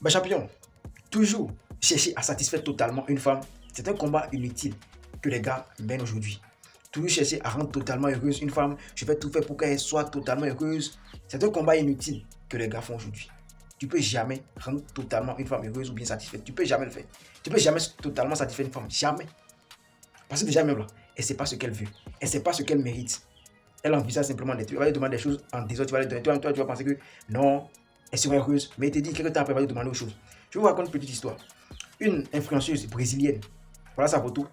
Bah, champion, toujours chercher à satisfaire totalement une femme, c'est un combat inutile que les gars mènent aujourd'hui. Toujours chercher à rendre totalement heureuse une femme, je vais tout faire pour qu'elle soit totalement heureuse. C'est un combat inutile que les gars font aujourd'hui. Tu peux jamais rendre totalement une femme heureuse ou bien satisfaite. Tu peux jamais le faire. Tu peux jamais totalement satisfaire une femme. Jamais. Parce que déjà même là, elle ne sait pas ce qu'elle veut. Elle ne sait pas ce qu'elle mérite. Elle envisage simplement des trucs. Elle va lui demander des choses en désordre. Tu vas lui donner. Toi, tu vas penser que non, elle serait heureuse. Mais elle te dit quelques temps après, elle va lui demander autre chose. Je vous raconte une petite histoire. Une influenceuse brésilienne, voilà sa photo.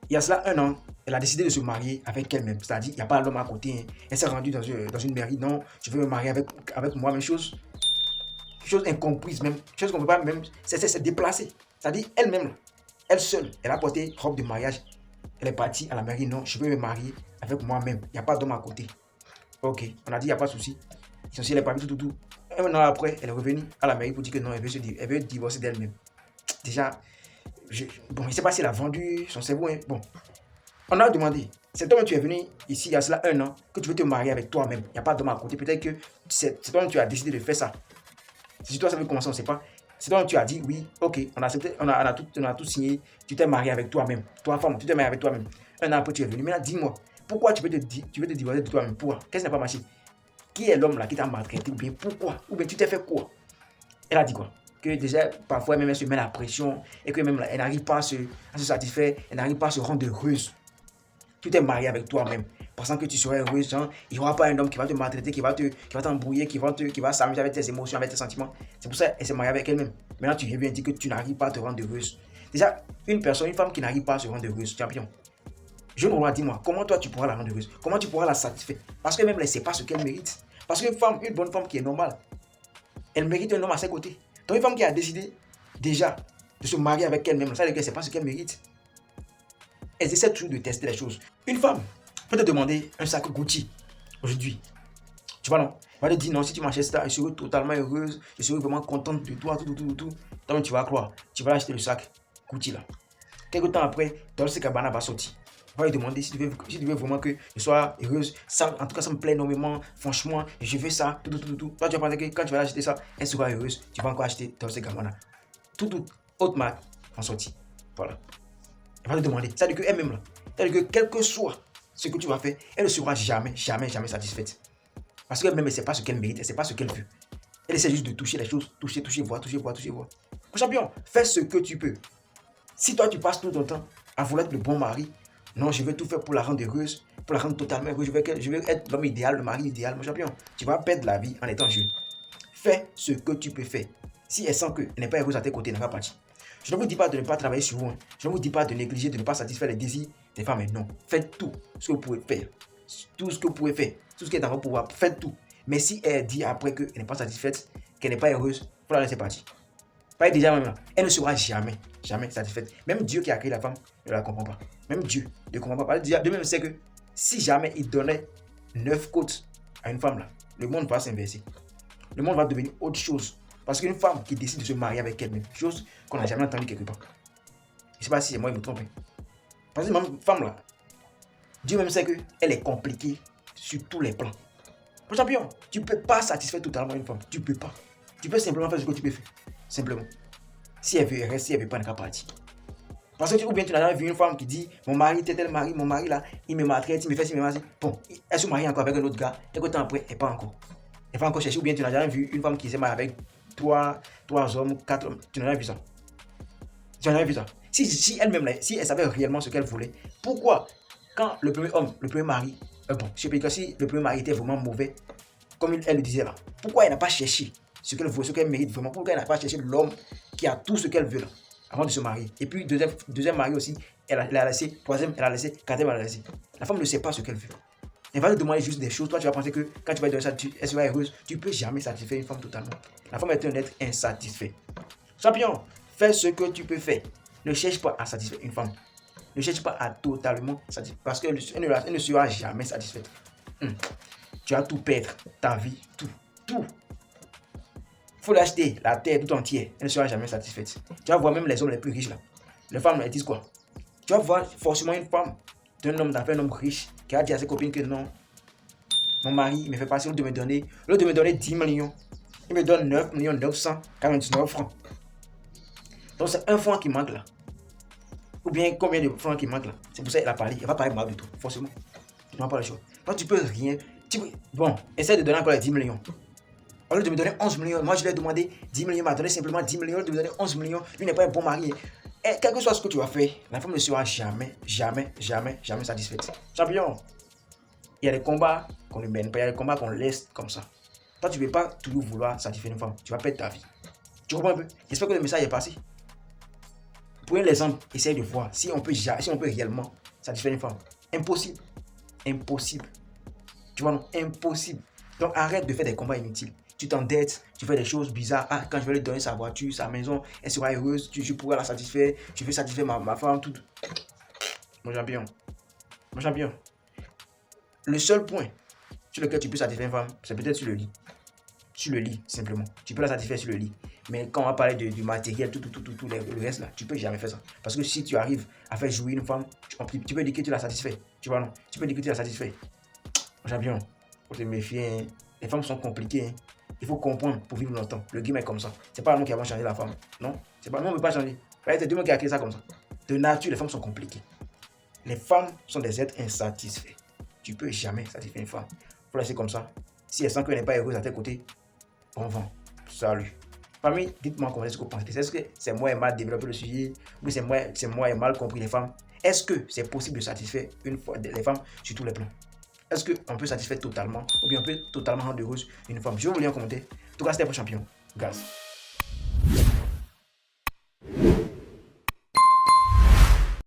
Il y a cela un an, elle a décidé de se marier avec elle-même. C'est-à-dire, il n'y a pas l'homme à côté. Hein. Elle s'est rendue dans une mairie. Non, je veux me marier avec moi. Même chose incomprise, même chose qu'on ne peut pas même. C'est déplacé. C'est-à-dire, elle-même, elle seule, elle a porté robe de mariage. Elle est partie à la mairie. Non, je veux me marier avec moi-même. Il n'y a pas d'homme à côté. Ok, on a dit, il n'y a pas de souci. Si elle est partie tout. Un an après, elle est revenue à la mairie pour dire que non, elle veut divorcer d'elle-même. Déjà, bon, je ne sais pas si elle a vendu son cerveau. Hein. Bon, on a demandé. C'est toi-même tu es venu ici il y a cela un an que tu veux te marier avec toi-même. Il n'y a pas d'homme à côté. Peut-être que c'est toi-même tu as décidé de faire ça. Si toi ça veut commencer, on ne sait pas. C'est toi-même tu as dit oui, ok, on a accepté, on a tout signé. Tu t'es marié avec toi-même. Toi, femme, tu t'es marié avec toi-même. Un an après, tu es venu. Maintenant, dis-moi, pourquoi tu veux te divorcer de toi-même? Pourquoi? Qu'est-ce qui n'a pas marché? Qui est l'homme là qui t'a maltraité? Ou bien pourquoi? Ou bien tu t'es fait quoi? Elle a dit quoi? Que déjà, parfois, même elle se met la pression et que même là, elle n'arrive pas à se satisfaire, elle n'arrive pas à se rendre heureuse. Tu t'es marié avec toi-même, pensant que tu serais heureuse, genre, il n'y aura pas un homme qui va te maltraiter, qui va t'embrouiller, qui va s'amuser avec tes émotions, avec tes sentiments. C'est pour ça qu'elle s'est mariée avec elle-même. Maintenant, tu reviens dire que tu n'arrives pas à te rendre heureuse. Déjà, une femme qui n'arrive pas à se rendre heureuse, champion. Je me dis-moi, comment toi tu pourras la rendre heureuse? Comment tu pourras la satisfaire? Parce que même elle ne sait pas ce qu'elle mérite. Parce qu'une femme, une bonne femme qui est normale, elle mérite un homme à ses côtés. Donc une femme qui a décidé déjà de se marier avec elle-même, ça veut dire qu'elle ne sait pas ce qu'elle mérite. Elles essaient toujours de tester les choses. Une femme peut te demander un sac Gucci aujourd'hui. Tu vois, non? Elle va te dire non, si tu m'achètes ça, je serai totalement heureuse, je serai vraiment contente de toi, tout. Donc tu vas croire, tu vas acheter le sac Gucci là. Quelques temps après, Dolce Gabbana va sortir. On va lui demander si tu veux vraiment que je sois heureuse. Ça, en tout cas, ça me plaît énormément. Franchement, je veux ça, tout. Toi, tu vas penser que quand tu vas acheter ça, elle sera heureuse. Tu vas encore acheter Dolce Gabbana. Tout, autre marque en sortie. Voilà. Elle va te demander. C'est-à-dire qu'elle-même, là, c'est-à-dire que quel que soit ce que tu vas faire, elle ne sera jamais satisfaite. Parce qu'elle-même, elle ne sait pas ce qu'elle mérite, elle ne sait pas ce qu'elle veut. Elle essaie juste de toucher les choses, toucher, voir. Mon champion, fais ce que tu peux. Si toi, tu passes tout ton temps à vouloir être le bon mari, non, je vais tout faire pour la rendre heureuse, pour la rendre totalement heureuse, je vais être l'homme idéal, le mari idéal, mon champion. Tu vas perdre la vie en étant jeune. Fais ce que tu peux faire. Si elle sent qu'elle n'est pas heureuse à tes côtés, elle n'a pas partir. Je ne vous dis pas de ne pas travailler sur vous. Hein. Je ne vous dis pas de négliger, de ne pas satisfaire les désirs des femmes. Mais non, faites tout ce que vous pouvez faire. Tout ce que vous pouvez faire. Tout ce qui est dans votre pouvoir. Faites tout. Mais si elle dit après qu'elle n'est pas satisfaite, qu'elle n'est pas heureuse, il faut la laisser partir. Pas déjà même là. Elle ne sera jamais satisfaite. Même Dieu qui a créé la femme ne la comprend pas. Même Dieu ne comprend pas. Dieu même sait que si jamais il donnait 9 côtes à une femme là, le monde va s'inverser. Le monde va devenir autre chose. Parce qu'une femme qui décide de se marier avec elle-même, chose qu'on n'a jamais entendue quelque part. Je ne sais pas si c'est moi qui me trompe. Parce que même femme là, Dieu même sait qu'elle est compliquée sur tous les plans. Mon champion, tu ne peux pas satisfaire totalement une femme. Tu ne peux pas. Tu peux simplement faire ce que tu peux faire. Simplement. Si elle veut, elle reste. Si elle ne veut pas, elle n'est pas partie. Parce que ou bien tu n'as jamais vu une femme qui dit mon mari, tel mari, mon mari là, il me maltraite, il me fait ci, il me fait ci. Bon, elle se marie encore avec un autre gars. Quelque temps après, elle n'est pas encore. Elle va encore chercher. Ou bien tu n'as jamais vu une femme qui s'est mariée avec trois hommes, 4 hommes. Tu n'as jamais vu ça. Tu n'as jamais vu ça. Si elle-même, si elle savait réellement ce qu'elle voulait, pourquoi, quand le premier homme, le premier mari, bon, je sais pas si le premier mari était vraiment mauvais, comme elle le disait là, pourquoi elle n'a pas cherché ce qu'elle veut, ce qu'elle mérite vraiment, pourquoi elle n'a pas cherché l'homme qui a tout ce qu'elle veut là, avant de se marier. Et puis, deuxième mari aussi, elle a laissé, troisième, elle a laissé, quatrième, elle a laissé. La femme ne sait pas ce qu'elle veut. Elle va te demander juste des choses. Toi, tu vas penser que quand tu vas donner ça, elle sera heureuse. Tu ne peux jamais satisfaire une femme totalement. La femme est un être insatisfait. Champion, fais ce que tu peux faire. Ne cherche pas à satisfaire une femme. Ne cherche pas à totalement satisfaire. Parce qu'elle ne sera jamais satisfaite. Tu vas tout perdre. Ta vie, tout. Il faut l'acheter, la terre tout entière. Elle ne sera jamais satisfaite. Tu vas voir même les hommes les plus riches là. Les femmes, elles disent quoi? Tu vas voir forcément une femme d'un homme d'affaires, un homme riche, qui a dit à ses copines que non, mon mari il me fait passer au lieu de me donner 10 millions. Il me donne 9 949 francs. Donc c'est un franc qui manque là. Ou bien combien de francs qui manquent là. C'est pour ça qu'elle a parlé. Elle va parler mal de tout, forcément. Non, pas le choix. Donc tu peux rien. Bon, essaie de donner encore les 10 millions. Au lieu de me donner 11 millions, moi je lui ai demandé 10 millions, il m'a donné simplement 10 millions, de me donner 11 millions. Lui n'est pas un bon mari. Et quel que soit ce que tu vas faire, la femme ne sera jamais satisfaite. Champion, il y a des combats qu'on ne mène pas, il y a des combats qu'on laisse comme ça. Toi, tu ne peux pas toujours vouloir satisfaire une femme. Tu vas perdre ta vie. Tu comprends un peu? J'espère que le message est passé. Prenez l'exemple, essayez de voir si on peut réellement satisfaire une femme. Impossible. Impossible. Tu vois, non? Impossible. Donc arrête de faire des combats inutiles. Tu t'endettes, tu fais des choses bizarres. Ah, quand je vais lui donner sa voiture, sa maison, elle sera heureuse, je pourrai la satisfaire. Tu veux satisfaire ma femme, tout. Mon champion. Mon champion. Le seul point sur lequel tu peux satisfaire une femme, c'est peut-être sur le lit. Sur le lit, simplement. Tu peux la satisfaire sur le lit. Mais quand on va parler du matériel, tout le reste là, tu peux jamais faire ça. Parce que si tu arrives à faire jouir une femme, tu peux dire que tu la satisfais. Tu vois, non? Tu peux dire que tu la satisfais. Mon champion, faut te méfier. Hein. Les femmes sont compliquées. Hein. Il faut comprendre pour vivre longtemps. Le game est comme ça. C'est pas nous qui avons changé la femme. Non, c'est pas nous, on ne peut pas changer. C'est Dieu qui a créé ça comme ça. De nature, les femmes sont compliquées. Les femmes sont des êtres insatisfaits. Tu peux jamais satisfaire une femme. Faut laisser comme ça. Si elle sent qu'elle n'est pas heureuse à tes côtés, bon vent. Salut. Famille, dites-moi comment est-ce que vous pensez. Est-ce que c'est moi qui ai mal développé le sujet ou c'est moi qui ai mal compris les femmes? Est-ce que c'est possible de satisfaire les femmes sur tous les plans? Est-ce qu'on peut satisfaire totalement ou bien on peut totalement rendre heureuse une femme? Je vais vous lire en commentaire. En tout cas, c'était pour champion. Gaz.